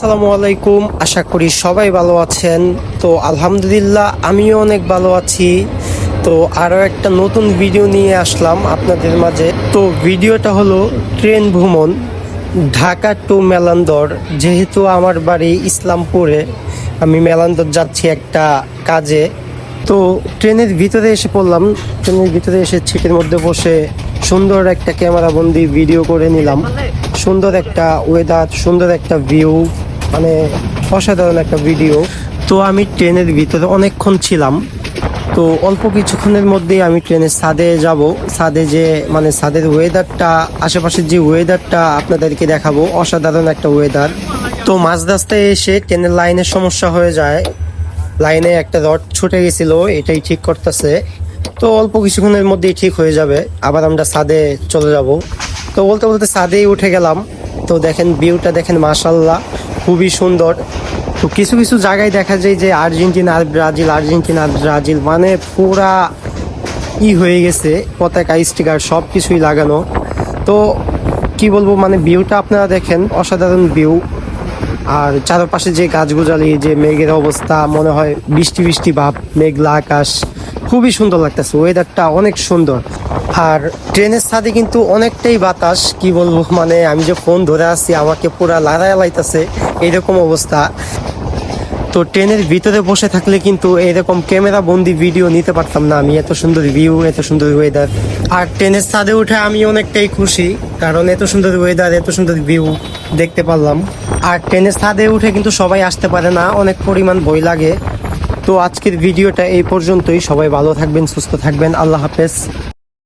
আসসালামু আলাইকুম, আশা করি সবাই ভালো আছেন। তো আলহামদুলিল্লাহ আমিও অনেক ভালো আছি। তো আরও একটা নতুন ভিডিও নিয়ে আসলাম আপনাদের মাঝে। তো ভিডিওটা হলো ট্রেন ভ্রমণ ঢাকা টু মেলান্দর। যেহেতু আমার বাড়ি ইসলামপুরে, আমি মেলান্দর যাচ্ছি একটা কাজে। তো ট্রেনের ভিতরে এসে পড়লাম, ট্রেনের ভিতরে এসে সিটের মধ্যে বসে সুন্দর একটা ক্যামেরা বন্দি ভিডিও করে নিলাম। সুন্দর একটা ওয়েদার, সুন্দর একটা ভিউ, মানে অসাধারণ একটা ভিডিও। তো আমি ট্রেনের ভিতরে অনেকক্ষণ ছিলাম। তো অল্প কিছুক্ষণের মধ্যেই আমি ট্রেনের ছাদে যাব। ছাদে যে মানে ছাদের ওয়েদারটা, আশেপাশের যে ওয়েদারটা আপনাদেরকে দেখাবো, অসাধারণ একটা ওয়েদার। তো মাঝ রাস্তায় এসে ট্রেনের লাইনের সমস্যা হয়ে যায়। লাইনে একটা রড ছুটে গেছিল, এটাই ঠিক করতেছে। তো অল্প কিছুক্ষণের মধ্যেই ঠিক হয়ে যাবে, আবার আমরা ছাদে চলে যাব। তো বলতে বলতে ছাদেই উঠে গেলাম। তো দেখেন ভিউটা দেখেন, মাশাল্লাহ খুবই সুন্দর। তো কিছু কিছু জায়গায় দেখা যায় যে আর্জেন্টিনা আর ব্রাজিল, আর্জেন্টিনা আর ব্রাজিল, মানে পুরা হয়ে গেছে, পতাকা স্টিকার সব কিছুই লাগানো। তো কি বলবো, মানে ভিউটা আপনারা দেখেন, অসাধারণ ভিউ। আর চারপাশে যে গাছগুজালি, যে মেঘের অবস্থা, মনে হয় বৃষ্টি বৃষ্টি ভাব, মেঘলা আকাশ, খুবই সুন্দর লাগতেছে, ওয়েদারটা অনেক সুন্দর। আর ট্রেনের ছাদে কিন্তু অনেকটাই বাতাস, কি বলবো, মানে আমি যে ফোন ধরে আছি আমাকে পুরা লাড়ায় লাইতেছে, এইরকম অবস্থা। তো ট্রেনের ভিতরে বসে থাকলে কিন্তু এরকম ক্যামেরা বন্দি ভিডিও নিতে পারতাম না আমি, এত সুন্দর ভিউ, এত সুন্দর ওয়েদার। আর ট্রেনের ছাদে উঠে আমি অনেকটাই খুশি, কারণ এত সুন্দর ওয়েদার, এত সুন্দর ভিউ দেখতে পারলাম। আর ট্রেনের ছাদে উঠে কিন্তু সবাই আসতে পারে না, অনেক পরিমাণ ভয় লাগে। তো আজকের ভিডিওটা এই পর্যন্তই। সবাই ভালো থাকবেন, সুস্থ থাকবেন, আল্লাহ হাফেজ।